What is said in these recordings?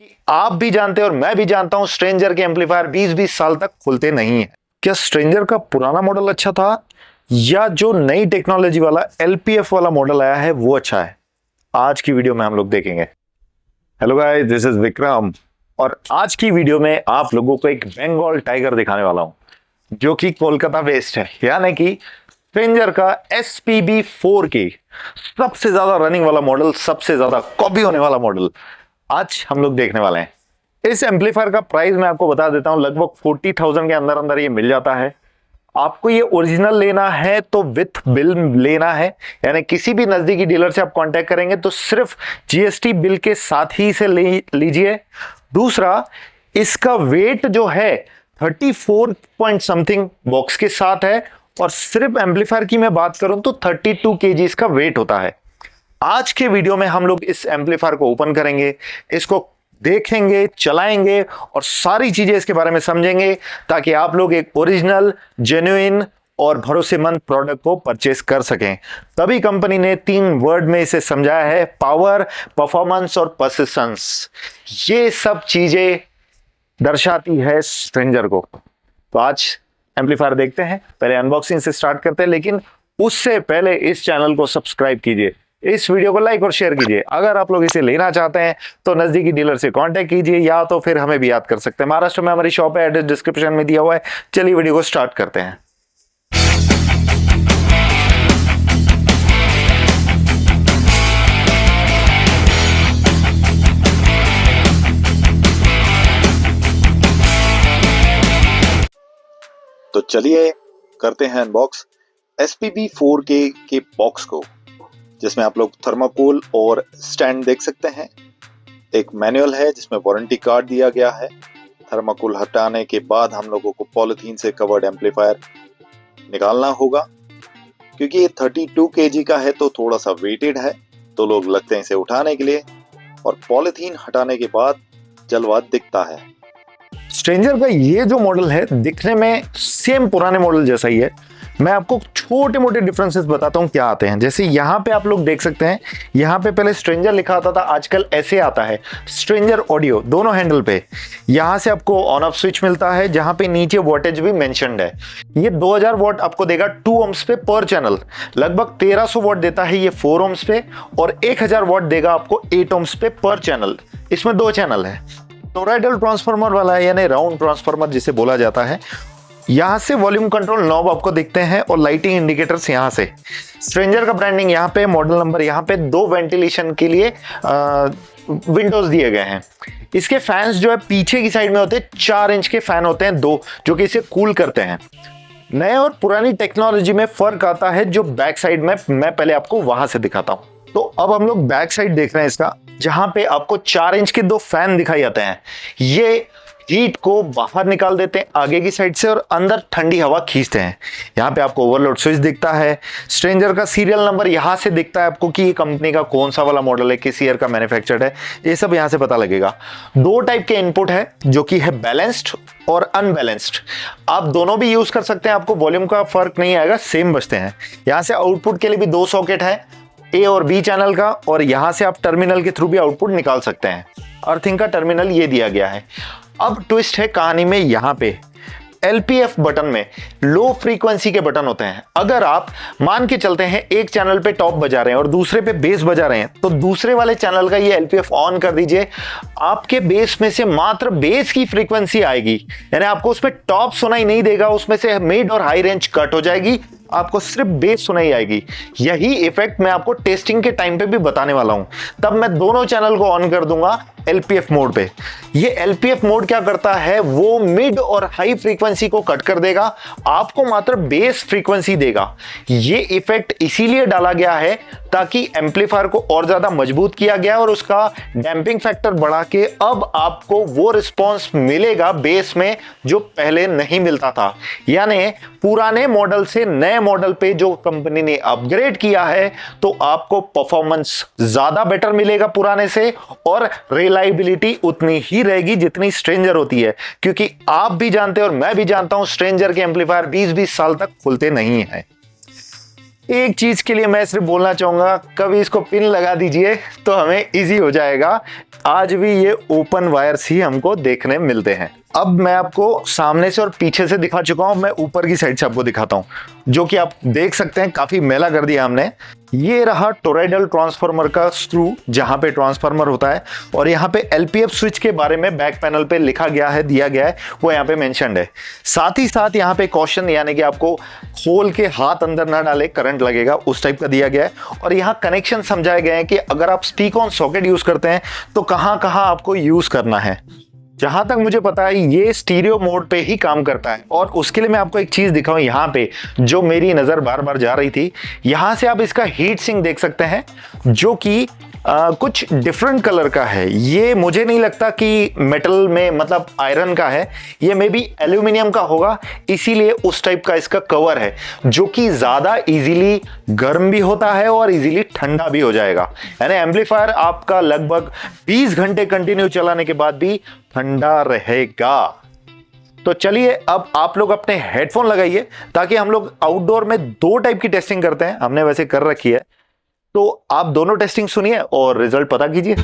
कि आप भी जानते हैं और मैं भी जानता हूं स्ट्रेंजर के एम्पलीफायर 20-20 साल तक खुलते नहीं है। क्या स्ट्रेंजर का पुराना मॉडल अच्छा था या जो नई टेक्नोलॉजी वाला एलपीएफ वाला मॉडल आया है वो अच्छा है? आज की वीडियो में हम लोग देखेंगे। Hello guys, this is Vikram और आज की वीडियो में आप लोगों को एक बंगाल टाइगर दिखाने वाला हूं जो कि कोलकाता बेस्ड है, यानी कि स्ट्रेंजर का SPB4 की सबसे ज्यादा रनिंग वाला मॉडल, सबसे ज्यादा कॉपी होने वाला मॉडल आज हम लोग देखने वाले हैं। इस एम्पलीफायर का प्राइस मैं आपको बता देता हूं, लगभग 40,000 के अंदर अंदर ये मिल जाता है। आपको ये ओरिजिनल लेना है तो विथ बिल लेना है, यानी किसी भी नजदीकी डीलर से आप कांटेक्ट करेंगे तो सिर्फ GST बिल के साथ ही इसे लीजिए। दूसरा, इसका वेट जो है 34 पॉइंट समथिंग बॉक्स के साथ है और सिर्फ एम्पलीफायर की मैं बात करूं तो 32 kg इसका वेट होता है। आज के वीडियो में हम लोग इस एम्पलीफायर को ओपन करेंगे, इसको देखेंगे, चलाएंगे और सारी चीजें इसके बारे में समझेंगे ताकि आप लोग एक ओरिजिनल, जेन्युइन और भरोसेमंद प्रोडक्ट को परचेस कर सकें। तभी कंपनी ने 3 वर्ड में इसे समझाया है: पावर, परफॉर्मेंस और परसिस्टेंस। ये सब चीजें दर्शाती है स्ट्रेंजर को। तो आज एम्पलीफायर देखते हैं, पहले अनबॉक्सिंग से स्टार्ट करते हैं, लेकिन उससे पहले इस चैनल को सब्सक्राइब कीजिए, इस वीडियो को लाइक और शेयर कीजिए। अगर आप लोग इसे लेना चाहते हैं तो नजदीकी डीलर से कांटेक्ट कीजिए या तो फिर हमें भी याद कर सकते हैं। महाराष्ट्र में हमारी शॉप है, एड्रेस डिस्क्रिप्शन में दिया हुआ है। चलिए वीडियो को स्टार्ट करते हैं। तो चलिए करते हैं अनबॉक्स SPB4 के बॉक्स को, जिसमें आप लोग थर्माकोल और स्टैंड देख सकते हैं। एक मैनुअल है जिसमें वारंटी कार्ड दिया गया है। थर्माकोल हटाने के बाद हम लोगों को पॉलिथीन से कवर्ड एम्पलीफायर निकालना होगा। क्योंकि ये 32 kg का है तो थोड़ा सा वेटेड है, तो लोग लगते हैं इसे उठाने के लिए, और पॉलिथीन हटाने के बाद जलवा दिखता है। स्ट्रेंजर का ये जो मॉडल है दिखने में सेम पुराने मॉडल जैसा ही है। मैं आपको छोटे मोटे डिफरेंसेस बताता हूं क्या आते हैं। जैसे यहाँ पे आप लोग देख सकते हैं, यहाँ पे पहले स्ट्रेंजर लिखा आता था, आजकल ऐसे आता है स्ट्रेंजर ऑडियो। दोनों हैंडल पे यहाँ से आपको ऑन ऑफ स्विच मिलता है, जहां पे नीचे वोल्टेज भी मेंशन्ड है। ये 2000 वॉट आपको देगा 2 ohms पे पर चैनल। लगभग 1300 वॉट देता है ये 4 ohms पे, और 1000 वॉट देगा आपको 8 ohms पे पर चैनल। इसमें 2 चैनल है। टोरॉइडल ट्रांसफार्मर वाला है, यानी राउंड ट्रांसफार्मर जिसे बोला जाता है। यहां से वॉल्यूम कंट्रोल नॉब आपको दिखते हैं और लाइटिंग इंडिकेटर्स यहां से। स्ट्रेंजर का ब्रांडिंग यहां पे, मॉडल नंबर यहां पे, 2 वेंटिलेशन के लिए विंडोज दिए गए हैं। इसके फैंस जो है पीछे की साइड में होते हैं, 4 इंच के फैन होते हैं 2, जो कि इसे कूल करते हैं। नए और पुरानी टेक्नोलॉजी में फर्क आता है जो बैक साइड में मैं पहले आपको वहां से दिखाता हूं। तो अब हम लोग बैक साइड देख रहे हैं इसका, जहां पे आपको 4 इंच के 2 फैन दिखाई जाते हैं। ये हीट को बाहर निकाल देते हैं आगे की साइड से और अंदर ठंडी हवा खींचते हैं। यहाँ पे आपको ओवरलोड स्विच दिखता है। स्ट्रेंजर का सीरियल नंबर यहाँ से दिखता है आपको कि ये कंपनी का कौन सा वाला मॉडल है, किस ईयर का मैन्युफैक्चर्ड है, ये सब यहाँ से पता लगेगा। 2 टाइप के इनपुट है, जो कि है बैलेंस्ड और अनबैलेंस्ड। आप दोनों भी यूज कर सकते हैं, आपको वॉल्यूम का फर्क नहीं आएगा, सेम बजते हैं। यहाँ से आउटपुट के लिए भी 2 सॉकेट है, A और B चैनल का, और यहां से आप टर्मिनल के थ्रू भी आउटपुट निकाल सकते हैं। अर्थिंग का टर्मिनल ये दिया गया है। अब ट्विस्ट है कहानी में, यहां पे LPF बटन में लो फ्रीक्वेंसी के बटन होते हैं। अगर आप मान के चलते हैं एक चैनल पे टॉप बजा रहे हैं और दूसरे पे बेस बजा रहे हैं, तो दूसरे वाले चैनल का ये LPF ऑन कर दीजिए। आपके बेस में से मात्र बेस की फ्रीक्वेंसी आएगी, यानी आपको उसमें टॉप सुनाई नहीं देगा, उसमें से मिड और हाई रेंज कट हो जाएगी, आपको सिर्फ बेस सुनाई आएगी। यही इफेक्ट मैं आपको टेस्टिंग के टाइम पे भी बताने वाला हूं। तब मैं दोनों चैनल को ऑन कर दूंगा LPF मोड पे। ये LPF मोड क्या करता है, वो मिड और हाई फ्रीक्वेंसी को कट कर देगा, आपको मात्र बेस फ्रीक्वेंसी देगा। ये इफेक्ट इसीलिए डाला गया है ताकि एम्पलीफायर को और ज्यादा मजबूत किया गया और उसका डैंपिंग फैक्टर बढ़ा के अब आपको वो रिस्पॉन्स मिलेगा बेस में जो पहले नहीं मिलता था। यानी पुराने मॉडल से नए मॉडल पे जो कंपनी ने अपग्रेड किया है, तो आपको परफॉर्मेंस ज्यादा बेटर मिलेगा पुराने से, और रिलायबिलिटी उतनी ही रहेगी जितनी स्ट्रेंजर होती है। क्योंकि आप भी जानते हैं और मैं भी जानता हूं स्ट्रेंजर के एम्पलीफायर 20-20 साल तक खुलते नहीं है। एक चीज के लिए मैं सिर्फ बोलना चाहूंगा, कभी इसको पिन लगा दीजिए तो हमें इजी हो जाएगा। आज भी ये ओपन वायर्स ही हमको देखने मिलते हैं। अब मैं आपको सामने से और पीछे से दिखा चुका हूं, मैं ऊपर की साइड से आपको दिखाता हूं, जो कि आप देख सकते हैं काफी मैला कर दिया हमने। ये रहा टोरॉइडल ट्रांसफार्मर का स्क्रू, जहां पे ट्रांसफार्मर होता है, और यहाँ पे एलपीएफ स्विच के बारे में बैक पैनल पे लिखा गया है, दिया गया है, वो यहाँ पे मेंशन्ड है। साथ ही साथ यहाँ पे कॉशन, यानी कि आपको खोल के हाथ अंदर ना डाले, करंट लगेगा, उस टाइप का दिया गया है। और यहाँ कनेक्शन समझाए गए हैं कि अगर आप स्टिक ऑन सॉकेट यूज करते हैं तो कहाँ कहाँ आपको यूज करना है। जहां तक मुझे पता है ये स्टीरियो मोड पे ही काम करता है। और उसके लिए मैं आपको एक चीज दिखाऊं, यहाँ पे जो मेरी नजर बार बार जा रही थी, यहां से आप इसका हीट सिंक देख सकते हैं, जो कि कुछ डिफरेंट कलर का है। ये मुझे नहीं लगता कि मेटल में, मतलब आयरन का है, ये मे बी एल्यूमिनियम का होगा, इसीलिए उस टाइप का इसका कवर है, जो कि ज्यादा इजीली गर्म भी होता है और इजीली ठंडा भी हो जाएगा। यानी एम्पलीफायर आपका लगभग 20 घंटे कंटिन्यू चलाने के बाद भी ठंडा रहेगा। तो चलिए अब आप लोग अपने हेडफोन लगाइए, ताकि हम लोग आउटडोर में 2 टाइप की टेस्टिंग करते हैं, हमने वैसे कर रखी है, तो आप दोनों टेस्टिंग सुनिए और रिजल्ट पता कीजिए।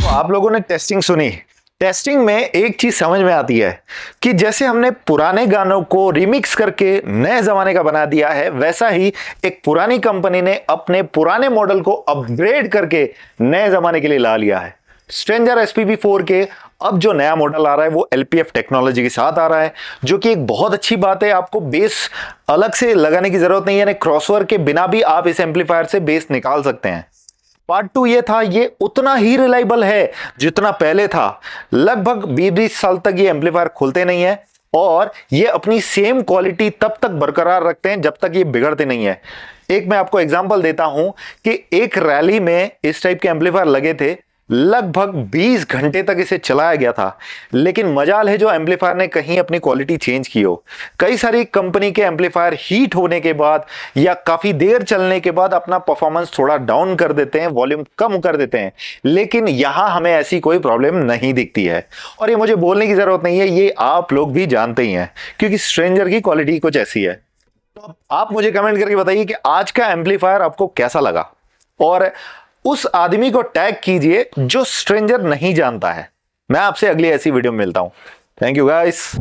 आप लोगों ने टेस्टिंग सुनी। टेस्टिंग में एक चीज समझ में आती है कि जैसे हमने पुराने गानों को रिमिक्स करके नए जमाने का बना दिया है, वैसा ही एक पुरानी कंपनी ने अपने पुराने मॉडल को अपग्रेड करके नए जमाने के लिए ला लिया है। स्ट्रेंजर SPB4 के अब जो नया मॉडल आ रहा है वो LPF टेक्नोलॉजी के साथ आ रहा है, जो कि एक बहुत अच्छी बात है। आपको बेस अलग से लगाने की जरूरत नहीं है, यानी क्रॉसओवर के बिना भी आप इस एम्पलीफायर से बेस निकाल सकते हैं। पार्ट 2 ये था, ये उतना ही रिलायबल है जितना पहले था। लगभग 20 साल तक ये एम्पलीफायर खुलते नहीं है और ये अपनी सेम क्वालिटी तब तक बरकरार रखते हैं जब तक ये बिगड़ते नहीं है। एक मैं आपको एग्जांपल देता हूं कि एक रैली में इस टाइप के एम्पलीफायर लगे थे, लगभग 20 घंटे तक इसे चलाया गया था, लेकिन मजाल है जो एम्पलीफायर ने कहीं अपनी क्वालिटी चेंज की हो। कई सारी कंपनी के एम्पलीफायर हीट होने के बाद या काफी देर चलने के बाद अपना परफॉर्मेंस थोड़ा डाउन कर देते हैं, वॉल्यूम कम कर देते हैं, लेकिन यहां हमें ऐसी कोई प्रॉब्लम नहीं दिखती है। और ये मुझे बोलने की जरूरत नहीं है, ये आप लोग भी जानते ही हैं, क्योंकि स्ट्रेंजर की क्वालिटी कुछ ऐसी है। तो आप मुझे कमेंट करके बताइए कि आज का एम्पलीफायर आपको कैसा लगा, और उस आदमी को टैग कीजिए जो स्ट्रेंजर नहीं जानता है। मैं आपसे अगली ऐसी वीडियो में मिलता हूं। Thank you guys.